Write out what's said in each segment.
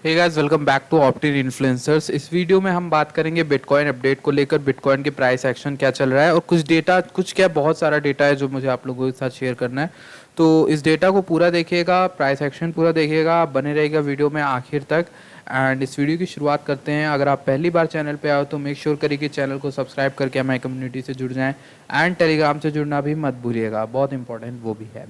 Hey guys, welcome back to Optin influencers. इस video में हम बात करेंगे बिटकॉइन अपडेट को लेकर, बिटकॉइन के प्राइस एक्शन क्या चल रहा है और कुछ डेटा, कुछ क्या बहुत सारा डेटा है जो मुझे आप लोगों के साथ शेयर करना है। तो इस डेटा को पूरा देखिएगा, प्राइस एक्शन पूरा देखिएगा, आप बने रहेगा वीडियो में आखिर तक। एंड इस वीडियो की शुरुआत करते हैं। अगर आप पहली बार चैनल पे आओ तो मेक श्योर करिए कि चैनल को सब्सक्राइब करके हमारी कम्युनिटी से जुड़ जाएं एंड टेलीग्राम से जुड़ना भी मत भूलिएगा, बहुत इंपॉर्टेंट वो भी है।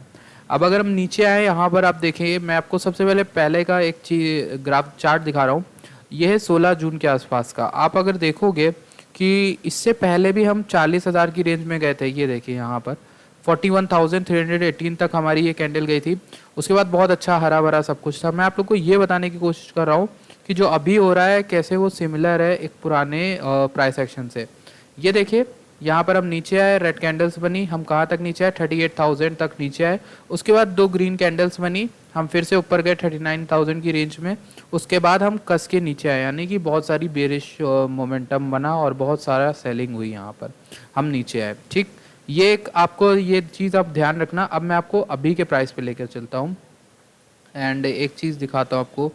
अब अगर हम नीचे आए, यहाँ पर आप देखें, मैं आपको सबसे पहले का एक चीज ग्राफ चार्ट दिखा रहा हूँ। यह है 16 जून के आसपास का। आप अगर देखोगे कि इससे पहले भी हम 40,000 की रेंज में गए थे। ये देखिए यहाँ पर 41,318 तक हमारी ये कैंडल गई थी। उसके बाद बहुत अच्छा हरा भरा सब कुछ था। मैं आप लोग को ये बताने की कोशिश कर रहा हूँ कि जो अभी हो रहा है कैसे वो सिमिलर है एक पुराने प्राइस एक्शन से। ये देखिए यहाँ पर हम नीचे आए, रेड कैंडल्स बनी, हम कहाँ तक नीचे आए, 38,000 तक नीचे आए। उसके बाद दो ग्रीन कैंडल्स बनी, हम फिर से ऊपर गए 39,000 की रेंज में। उसके बाद हम कस के नीचे आए, यानी कि बहुत सारी बेरिश मोमेंटम बना और बहुत सारा सेलिंग हुई। यहाँ पर हम नीचे आए। ठीक, ये एक आपको ये चीज़ आप ध्यान रखना। अब मैं आपको अभी के प्राइस पे लेकर चलता हूँ एंड एक चीज़ दिखाता हूँ आपको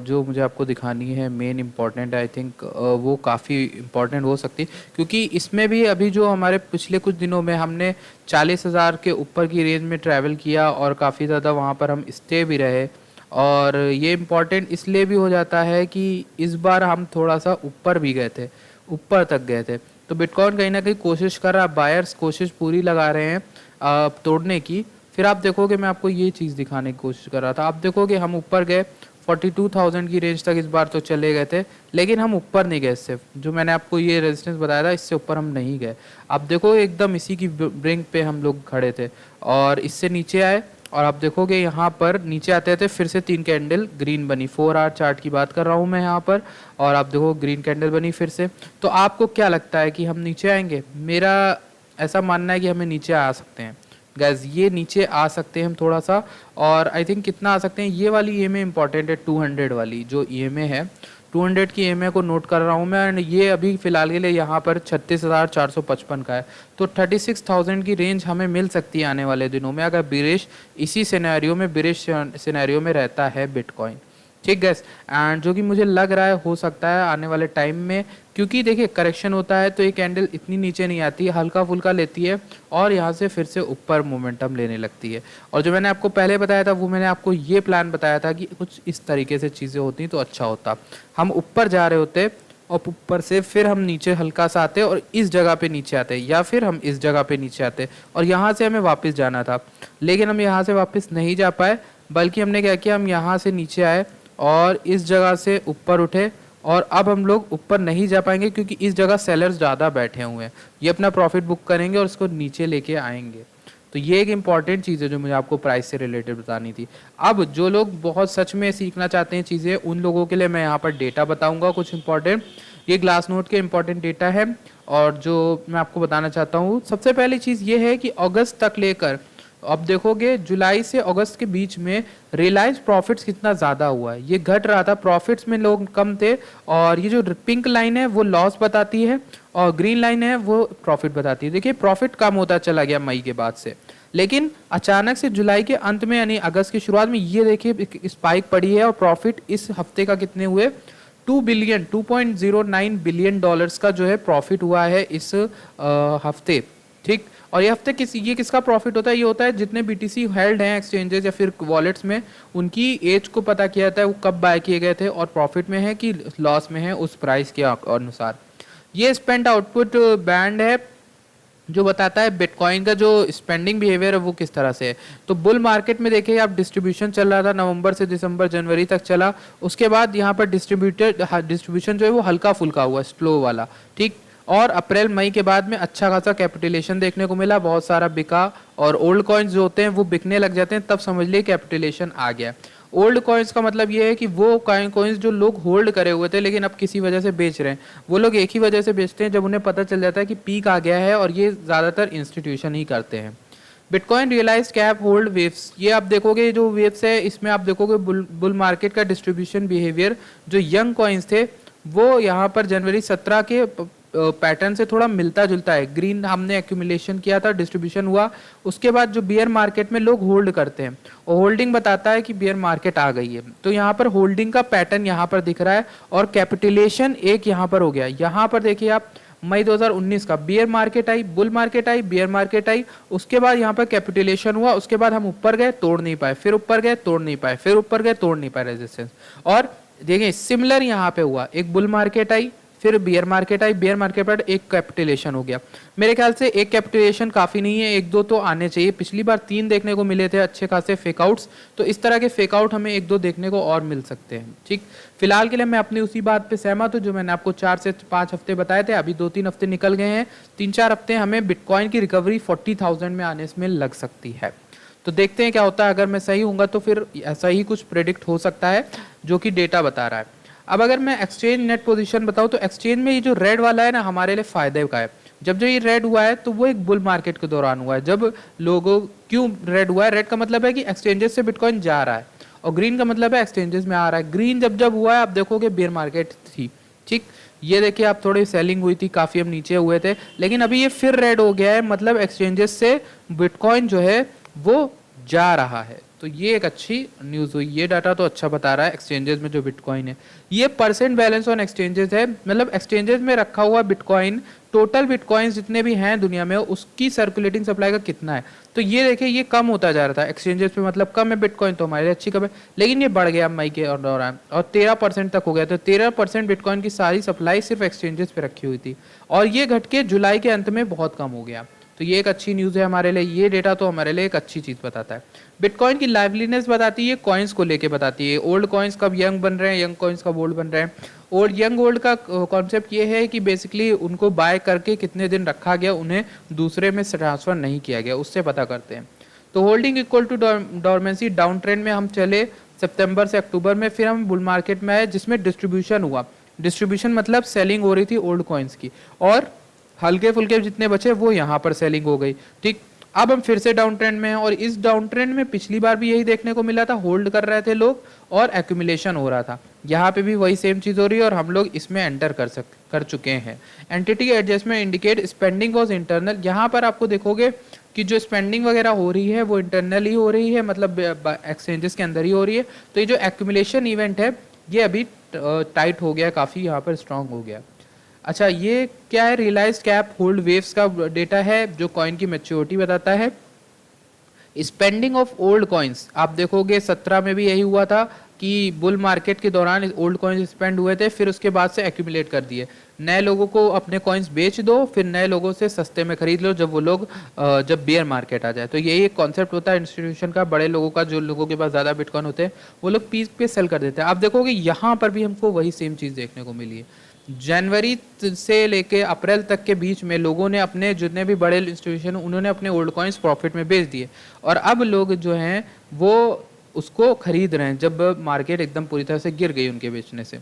जो मुझे आपको दिखानी है, मेन इम्पॉर्टेंट आई थिंक वो काफ़ी इम्पॉर्टेंट हो सकती है, क्योंकि इसमें भी अभी जो हमारे पिछले कुछ दिनों में हमने 40,000 के ऊपर की रेंज में ट्रैवल किया और काफ़ी ज़्यादा वहाँ पर हम स्टे भी रहे। और ये इम्पॉर्टेंट इसलिए भी हो जाता है कि इस बार हम थोड़ा सा ऊपर भी गए थे, ऊपर तक गए थे। तो बिटकॉइन कहीं ना कहीं कोशिश कर रहा है, बायर्स कोशिश पूरी लगा रहे हैं तोड़ने की। फिर आप देखोगे, मैं आपको ये चीज़ दिखाने की कोशिश कर रहा था, आप देखोगे हम ऊपर गए 42,000 की रेंज तक इस बार तो चले गए थे, लेकिन हम ऊपर नहीं गए। सिर्फ जो मैंने आपको ये रेजिस्टेंस बताया था इससे ऊपर हम नहीं गए। आप देखो एकदम इसी की ब्रिंक पे हम लोग खड़े थे और इससे नीचे आए। और आप देखोगे यहाँ पर नीचे आते थे फिर से तीन कैंडल ग्रीन बनी, 4 आवर चार्ट की बात कर रहा हूँ मैं यहाँ पर। और आप देखो ग्रीन कैंडल बनी फिर से। तो आपको क्या लगता है कि हम नीचे आएंगे? मेरा ऐसा मानना है कि हमें नीचे आ सकते हैं गैस, ये नीचे आ सकते हैं हम थोड़ा सा। और आई थिंक कितना आ सकते हैं, ये वाली ईएमए इंपॉर्टेंट है, 200 वाली जो ईएमए है, 200 की ईएमए को नोट कर रहा हूँ मैं। एंड ये अभी फिलहाल के लिए यहाँ पर 36,455 का है। तो 36,000 की रेंज हमें मिल सकती है आने वाले दिनों में, अगर बिरेश इसी सिनेरियो में, बिरेश सिनेरियो में रहता है बिटकॉइन। ठीक गैस, एंड जो कि मुझे लग रहा है हो सकता है आने वाले टाइम में, क्योंकि देखिए करेक्शन होता है तो ये कैंडल इतनी नीचे नहीं आती है, हल्का फुल्का लेती है और यहाँ से फिर से ऊपर मोमेंटम लेने लगती है। और जो मैंने आपको पहले बताया था वो मैंने आपको ये प्लान बताया था कि कुछ इस तरीके से चीज़ें होती तो अच्छा होता। हम ऊपर जा रहे होते और ऊपर से फिर हम नीचे हल्का सा आते और इस जगह पे नीचे आते, या फिर हम इस जगह पे नीचे आते और यहाँ से हमें वापस जाना था, लेकिन हम यहाँ से वापस नहीं जा पाए। बल्कि हमने क्या किया, हम यहाँ से नीचे आए और इस जगह से ऊपर उठे। और अब हम लोग ऊपर नहीं जा पाएंगे क्योंकि इस जगह सेलर्स ज़्यादा बैठे हुए हैं, ये अपना प्रॉफिट बुक करेंगे और इसको नीचे लेके आएंगे। तो ये एक इंपॉर्टेंट चीज़ है जो मुझे आपको प्राइस से रिलेटेड बतानी थी। अब जो लोग बहुत सच में सीखना चाहते हैं चीज़ें, उन लोगों के लिए मैं यहाँ पर डेटा बताऊँगा कुछ इंपॉर्टेंट। ये ग्लास नोट के इंपॉर्टेंट डेटा है और जो मैं आपको बताना चाहता हूँ, सबसे पहली चीज़ ये है कि अगस्त तक लेकर, अब देखोगे जुलाई से अगस्त के बीच में रिलायंस प्रॉफिट्स कितना ज़्यादा हुआ है। ये घट रहा था, प्रॉफिट्स में लोग कम थे। और ये जो पिंक लाइन है वो लॉस बताती है और ग्रीन लाइन है वो प्रॉफिट बताती है। देखिए प्रॉफिट कम होता चला गया मई के बाद से, लेकिन अचानक से जुलाई के अंत में यानी अगस्त की शुरुआत में ये देखिए स्पाइक पड़ी है और प्रॉफिट इस हफ्ते का कितने हुए, 2.09 बिलियन डॉलर्स का जो है प्रॉफिट हुआ है इस हफ्ते। ठीक, और ये हफ्ते ये किसका प्रॉफिट होता है? ये होता है जितने बीटीसी हेल्ड हैं एक्सचेंजेस या फिर वॉलेट्स में, उनकी एज को पता किया जाता है वो कब बाय किए गए थे और प्रॉफिट में है कि लॉस में है उस प्राइस के अनुसार। ये स्पेंड आउटपुट बैंड है जो बताता है बिटकॉइन का जो स्पेंडिंग बिहेवियर है वो किस तरह से है। तो बुल मार्केट में देखिए आप, डिस्ट्रीब्यूशन चल रहा था नवंबर से दिसंबर जनवरी तक चला। उसके बाद यहाँ पर डिस्ट्रीब्यूशन जो है वो हल्का फुल्का हुआ, स्लो वाला। ठीक, और अप्रैल मई के बाद में अच्छा खासा कैपिटलेशन देखने को मिला, बहुत सारा बिका और ओल्ड कॉइन्स जो होते हैं वो बिकने लग जाते हैं, तब समझ लिए कैपिटलेशन आ गया। ओल्ड कॉइन्स का मतलब ये है कि वो कॉइन्स जो लोग होल्ड करे हुए थे लेकिन अब किसी वजह से बेच रहे हैं, वो लोग एक ही वजह से बेचते हैं जब उन्हें पता चल जाता है कि पीक आ गया है, और ये ज़्यादातर इंस्टीट्यूशन ही करते हैं। Bitcoin realise cap hold waves, ये आप देखोगे जो वेव्स है इसमें आप देखोगे बुल मार्केट का डिस्ट्रीब्यूशन बिहेवियर। जो यंग कॉइन्स थे वो यहाँ पर जनवरी 17 के पैटर्न से थोड़ा मिलता जुलता है। ग्रीन हमने एक्यूमुलेशन किया था, डिस्ट्रीब्यूशन हुआ, उसके बाद जो बियर मार्केट में लोग होल्ड करते हैं और होल्डिंग बताता है कि बियर मार्केट आ गई है। तो यहाँ पर होल्डिंग का पैटर्न यहाँ पर दिख रहा है और कैपिटुलेशन एक यहाँ पर हो गया। यहाँ पर देखिए आप मई 2019 का beer market I, bull market I, beer market I, उसके बाद यहाँ पर कैपिटुलेशन हुआ, उसके बाद हम ऊपर गए तोड़ नहीं पाए, फिर ऊपर गए तोड़ नहीं पाए, फिर ऊपर गए तोड़ नहीं पाए रेजिस्टेंस। और देखिए सिमिलर यहाँ पे हुआ, एक बुल मार्केट आई, फिर beer market I, beer market पर एक कैपिटुलेशन हो गया। मेरे ख्याल से एक कैपिटुलेशन काफ़ी नहीं है, एक दो तो आने चाहिए। पिछली बार 3 देखने को मिले थे अच्छे खासे फेकआउट्स, तो इस तरह के फेकआउट हमें 1-2 देखने को और मिल सकते हैं। ठीक, फिलहाल के लिए मैं अपनी उसी बात पे सहमत हूँ जो मैंने आपको 4 से 5 हफ्ते बताए थे। अभी 2-3 हफ्ते निकल गए हैं, 3-4 हफ्ते हमें बिटकॉइन की रिकवरी 40,000 में आने में लग सकती है। तो देखते हैं क्या होता है। अगर मैं सही हूँगा तो फिर ऐसा ही कुछ प्रेडिक्ट हो सकता है जो कि डेटा बता रहा है। अब अगर मैं एक्सचेंज नेट पोजीशन बताऊं तो एक्सचेंज में ये जो रेड वाला है ना हमारे लिए फायदे का है। जब जो ये रेड हुआ है तो वो एक बुल मार्केट के दौरान हुआ है, जब लोगों क्यों रेड हुआ है, रेड का मतलब है कि एक्सचेंजेस से बिटकॉइन जा रहा है और ग्रीन का मतलब है एक्सचेंजेस में आ रहा है। ग्रीन जब जब हुआ है आप देखोगे बेयर मार्केट थी। ठीक, ये देखिए आप थोड़ी सेलिंग हुई थी, काफ़ी हम नीचे हुए थे, लेकिन अभी ये फिर रेड हो गया है, मतलब एक्सचेंजेस से बिटकॉइन जो है वो जा रहा है। तो ये एक अच्छी न्यूज़ हुई। ये डाटा तो अच्छा बता रहा है एक्सचेंजेस में जो बिटकॉइन है। ये परसेंट बैलेंस ऑन एक्सचेंजेस है, मतलब एक्सचेंजेस में रखा हुआ बिटकॉइन, टोटल बिटकॉइन जितने भी हैं दुनिया में उसकी सर्कुलेटिंग सप्लाई का कितना है। तो ये देखिए ये कम होता जा रहा था एक्सचेंजेस पे, मतलब कम है बिटकॉइन तो हमारे लिए अच्छी खबर, लेकिन ये बढ़ गया मई के दौरान और 13% तक हो गया। तो 13% बिटकॉइन की सारी सप्लाई सिर्फ एक्सचेंजेस पे रखी हुई थी और ये घट के जुलाई के अंत में बहुत कम हो गया। तो ये एक अच्छी न्यूज़ है हमारे लिए। ये डेटा तो हमारे लिए एक अच्छी चीज़ बताता है। बिटकॉइन की लाइवलीनेस बताती है, कॉइन्स को लेके बताती है। ओल्ड कॉइन्स कब यंग बन रहे हैं, यंग कॉइन्स कब ओल्ड बन रहे हैं। और यंग ओल्ड का कॉन्सेप्ट ये है कि बेसिकली उनको बाय करके कितने दिन रखा गया, उन्हें दूसरे में ट्रांसफ़र नहीं किया गया, उससे पता करते हैं। तो holding equal to dormancy, down trend में हम चले सितंबर से अक्टूबर में, फिर हम बुल मार्केट में आए जिसमें डिस्ट्रीब्यूशन हुआ। डिस्ट्रीब्यूशन मतलब सेलिंग हो रही थी ओल्ड कॉइन्स की और हल्के फुल्के जितने बचे वो यहाँ पर सेलिंग हो गई। ठीक, अब हम फिर से डाउन ट्रेंड में हैं और इस डाउन ट्रेंड में पिछली बार भी यही देखने को मिला था, होल्ड कर रहे थे लोग और एक्यूमुलेशन हो रहा था। यहाँ पे भी वही सेम चीज़ हो रही है और हम लोग इसमें एंटर कर चुके हैं। Entity adjustment indicate spending was internal. यहाँ पर आपको देखोगे कि जो स्पेंडिंग वगैरह हो रही है वो इंटरनल ही हो रही है, मतलब एक्सचेंजेस के अंदर ही हो रही है। तो ये जो एक्यूमुलेशन इवेंट है ये अभी टाइट हो गया, काफ़ी यहाँ पर स्ट्रांग हो गया। अच्छा, ये क्या है, रियलाइज्ड कैप होल्ड वेव्स का डेटा है जो कॉइन की मैच्योरिटी बताता है। स्पेंडिंग ऑफ ओल्ड कॉइन्स आप देखोगे 17 में भी यही हुआ था कि बुल मार्केट के दौरान ओल्ड कॉइन्स स्पेंड हुए थे, फिर उसके बाद से एक्यूमुलेट कर दिए। नए लोगों को अपने कॉइन्स बेच दो, फिर नए लोगों से सस्ते में खरीद लो जब वो लोग जब बियर मार्केट आ जाए। तो यही एक कॉन्सेप्ट होता है इंस्टीट्यूशन का, बड़े लोगों का, जो लोगों के पास ज़्यादा बिटकॉइन होते हैं वो लोग पीक पे सेल कर देते हैं। आप देखोगे यहाँ पर भी हमको वही सेम चीज़ देखने को मिली है। जनवरी से लेके अप्रैल तक के बीच में लोगों ने अपने जितने भी बड़े इंस्टीट्यूशन उन्होंने अपने ओल्ड कॉइन्स प्रॉफिट में बेच दिए और अब लोग जो हैं वो उसको खरीद रहे हैं जब मार्केट एकदम पूरी तरह से गिर गई उनके बेचने से।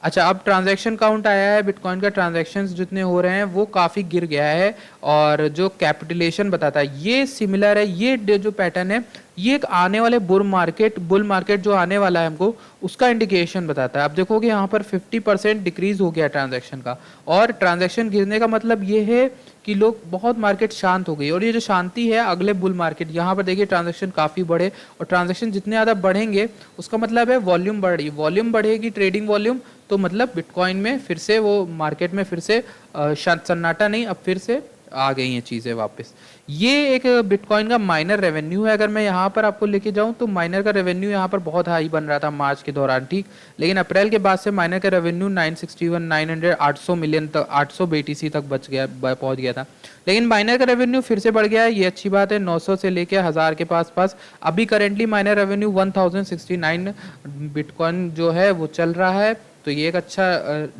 अच्छा, अब ट्रांजैक्शन काउंट आया है, बिटकॉइन का ट्रांजैक्शंस जितने हो रहे हैं वो काफ़ी गिर गया है और जो कैपिटुलेशन बताता है ये सिमिलर है। ये जो पैटर्न है ये एक आने वाले बुल मार्केट जो आने वाला है हमको उसका इंडिकेशन बताता है। आप देखोगे यहाँ पर 50% डिक्रीज हो गया ट्रांजैक्शन का और ट्रांजैक्शन गिरने का मतलब ये है कि लोग बहुत मार्केट शांत हो गई और ये जो शांति है अगले बुल मार्केट, यहाँ पर देखिए ट्रांजैक्शन काफ़ी बढ़े और ट्रांजैक्शन जितने ज़्यादा बढ़ेंगे उसका मतलब है वॉल्यूम बढ़ रही, वॉल्यूम बढ़ेगी, ट्रेडिंग वॉल्यूम, तो मतलब बिटकॉइन में फिर से वो मार्केट में फिर से सन्नाटा नहीं, अब फिर से आ गई हैं चीज़ें वापस। ये एक बिटकॉइन का माइनर रेवेन्यू है। अगर मैं यहाँ पर आपको लेके जाऊँ तो माइनर का रेवेन्यू यहाँ पर बहुत हाई बन रहा था मार्च के दौरान, ठीक, लेकिन अप्रैल के बाद से माइनर का रेवेन्यू 961 900 800 मिलियन तक 800 BTC तक पहुँच गया था, लेकिन माइनर का रेवेन्यू फिर से बढ़ गया है। ये अच्छी बात है, 900 से लेके 1000 के पास अभी करेंटली माइनर रेवेन्यू 1069 बिटकॉइन जो है वो चल रहा है। तो ये एक अच्छा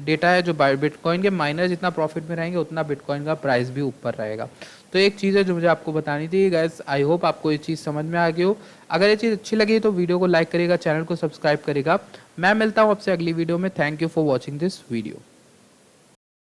डेटा है जो बिटकॉइन के माइनर जितना प्रॉफिट में रहेंगे उतना बिटकॉइन का प्राइस भी ऊपर रहेगा। तो एक चीज़ है जो मुझे आपको बतानी थी गाइस। आई होप आपको ये चीज़ समझ में आ गई हो। अगर ये चीज़ अच्छी लगी तो वीडियो को लाइक करेगा, चैनल को सब्सक्राइब करेगा। मैं मिलता हूँ आपसे अगली वीडियो में। Thank you for watching this video.